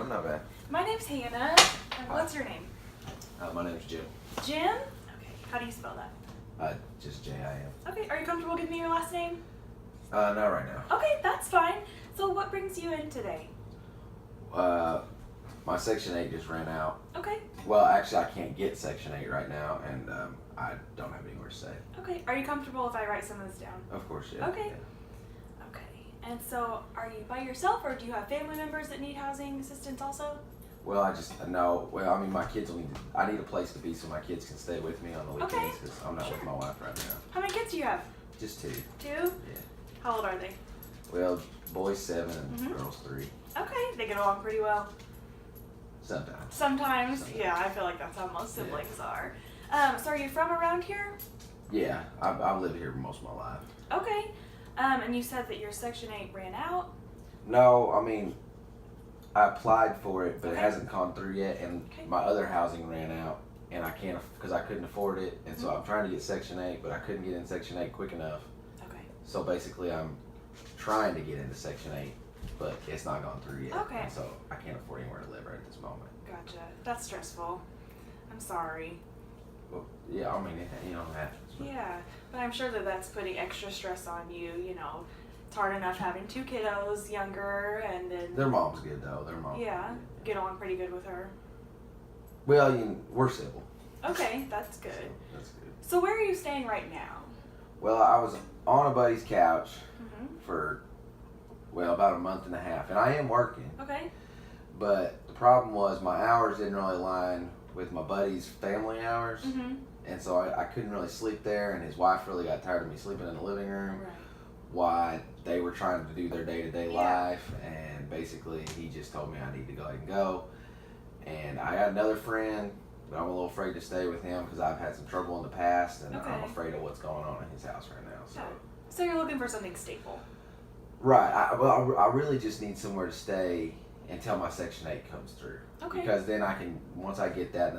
I'm not bad. My name's Hannah. And what's your name? My name's Jim. Jim? Okay. How do you spell that? Just J-I-M. Okay. Are you comfortable giving me your last name? Not right now. Okay, that's fine. So what brings you in today? My Section 8 just ran out. Okay. Well, actually, I can't get Section 8 right now, and I don't have anywhere to stay. Okay. Are you comfortable if I write some of this down? Of course, yeah. Okay. Yeah. Okay. And so are you by yourself or do you have family members that need housing assistance also? Well, my kids will I need a place to be so my kids can stay with me on the weekends Okay. because I'm not with my wife right now. How many kids do you have? Just 2. 2? Yeah. How old are they? Well, boys 7 and Mhm. girls 3. Okay. They get along pretty well. Sometimes. Sometimes. Sometimes. Yeah, I feel like that's how most siblings are. So are you from around here? Yeah, I've lived here most of my life. Okay. And you said that your Section 8 ran out? No, I mean, I applied for it, but it Okay. hasn't gone through yet, and Okay. my other housing ran out, and I can't because I couldn't afford it, and so Mhm. I'm trying to get Section 8, but I couldn't get in Section 8 quick enough. Okay. So basically, I'm trying to get into Section 8, but it's not gone through yet. Okay. And so I can't afford anywhere to live right at this moment. Gotcha. That's stressful. I'm sorry. Well, yeah, I mean, it happens. But Yeah, but I'm sure that that's putting extra stress on you. You know, it's hard enough having 2 kiddos, younger, and then Their mom's good though. Their mom. yeah, get along pretty good with her. Well, we're civil. Okay, that's good. So that's good. So where are you staying right now? Well, I was on a buddy's couch Mhm. for about a month and a half, and I am working. Okay. But the problem was my hours didn't really align with my buddy's family hours, Mhm. and so I couldn't really sleep there. And his wife really got tired of me sleeping in the living room Right. while they were trying to do their day-to-day Yeah. life. And basically, he just told me I need to go ahead and go. And I got another friend, but I'm a little afraid to stay with him because I've had some trouble in the past, and I'm Okay. afraid of what's going on in his house right now. So. Yeah. So you're looking for something stable. Right. I really just need somewhere to stay until my Section 8 comes through. Okay. Because then once I get that,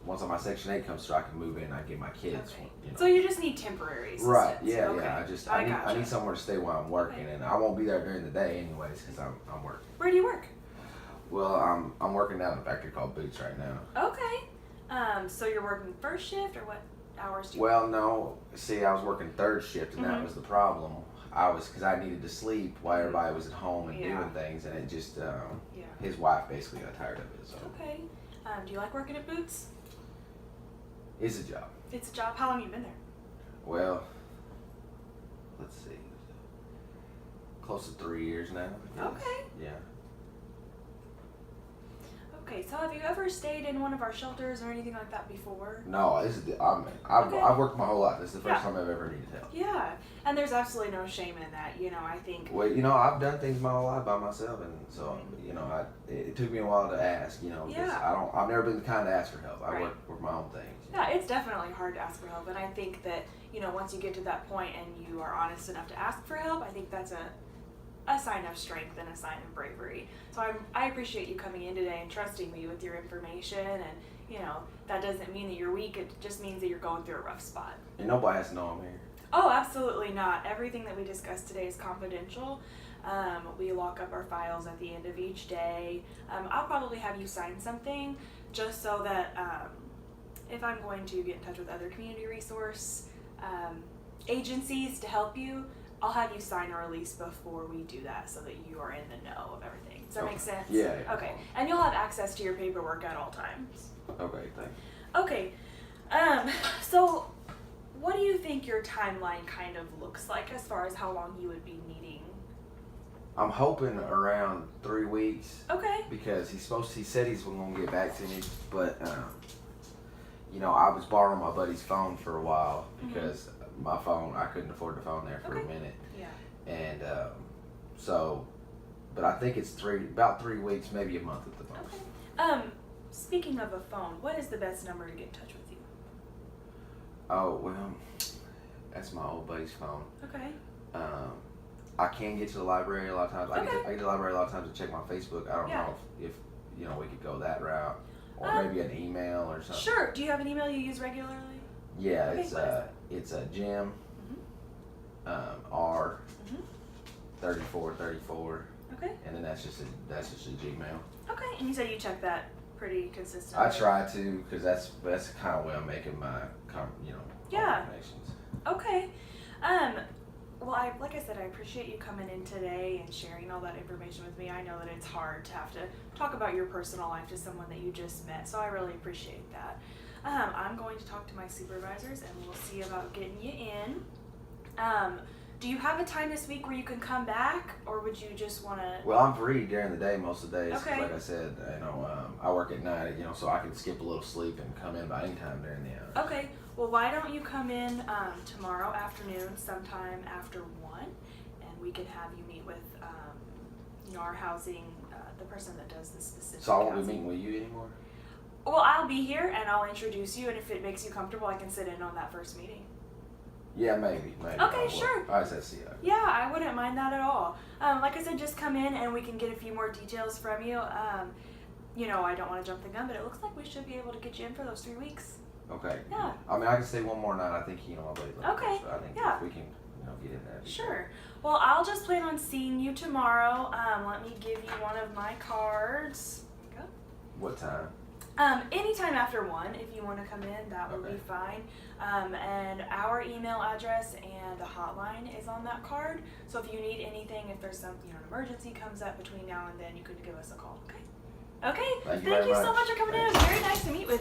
once my Section 8 comes through, I can move in and I get my kids. Okay. You know. So you just need temporary assistance. Right. Yeah. Okay. Yeah. I gotcha. need somewhere to stay while I'm working, Okay. and I won't be there during the day anyways because I'm working. Where do you work? Well, I'm working down in a factory called Boots right now. Okay. So you're working first shift or what hours do you Well, no. See, I was working third shift, and that Mhm. was the problem. Because I needed to sleep while everybody was at home and Yeah. doing things, and it just Yeah. his wife basically got tired of it. So Okay. Do you like working at Boots? it's a job. It's a job. How long have you been there? Well, let's see, close to 3 years now. I guess. Okay. Yeah. Okay, so have you ever stayed in one of our shelters or anything like that before? No, this is Okay. I've worked my whole life. This is the first Yeah. time I've ever needed help. Yeah, and there's absolutely no shame in that. You know, I think. Well, I've done things my whole life by myself, and so it took me a while to ask. 'Cause Yeah. I've never been the kind to ask for help. I Right. work for my own things. Yeah, it's definitely hard to ask for help, and I think that once you get to that point and you are honest enough to ask for help, I think that's a sign of strength and a sign of bravery. So I appreciate you coming in today and trusting me with your information, and that doesn't mean that you're weak. It just means that you're going through a rough spot. And nobody has to know I'm here. Oh, absolutely not. Everything that we discussed today is confidential. We lock up our files at the end of each day. I'll probably have you sign something just so that if I'm going to get in touch with other community resource agencies to help you, I'll have you sign a release before we do that so that you are in the know of everything. Does that make sense? Yeah. Okay. And you'll have access to your paperwork at all times. Okay, thanks. Okay. So what do you think your timeline kind of looks like as far as how long you would be needing? I'm hoping around 3 weeks. Okay. Because he said he's going to get back to me, but I was borrowing my buddy's phone for a while because my phone, I couldn't afford the phone there for a Okay. minute, Yeah. and but I think it's about 3 weeks, maybe a month at the most. Okay. Speaking of a phone, what is the best number to get in touch with you? Oh well, that's my old buddy's phone. Okay. I can get to the library a lot of times. I get to the library a lot of times to check my Facebook. I don't Yeah. know if we could go that route, or maybe an email or something. Sure. Do you have an email you use regularly? Yeah, Okay, what is that? it's Jim R 3434 Okay. And then that's just a Gmail. Okay. And you said you check that pretty consistently. I try to, because that's the kind of way I'm making my Yeah. connections. Okay. Well, like I said, I appreciate you coming in today and sharing all that information with me. I know that it's hard to have to talk about your personal life to someone that you just met, so I really appreciate that. I'm going to talk to my supervisors and we'll see about getting you in. Do you have a time this week where you can come back, or would you just want to? Well, I'm free during the day most of the days. 'Cause Okay. like I said, I work at night, so I can skip a little sleep and come in by any time during the hour. Okay. Well, why don't you come in tomorrow afternoon, sometime after 1, and we can have you meet with our housing, the person that does the specific. So I won't be housing. meeting with you anymore? Well, I'll be here and I'll introduce you, and if it makes you comfortable, I can sit in on that first meeting. Yeah, maybe. Okay, I will. sure. I said see ya. Yeah, I wouldn't mind that at all. Like I said, just come in and we can get a few more details from you. I don't want to jump the gun, but it looks like we should be able to get you in for those 3 weeks. Okay. Yeah. I mean, I can stay one more night. I think my buddy left. Okay, So I think yeah. if we can, get in there. Sure. Well, I'll just plan on seeing you tomorrow. Let me give you one of my cards. There you What time? go. Anytime after 1, if you want to come in, that will be Okay. fine. And our email address and the hotline is on that card. So if you need anything, if there's some, an emergency comes up between now and then, you could give us a call. Okay. Okay. Thank you Thank very you so much. much for coming in. It Thanks. was very nice to meet with you.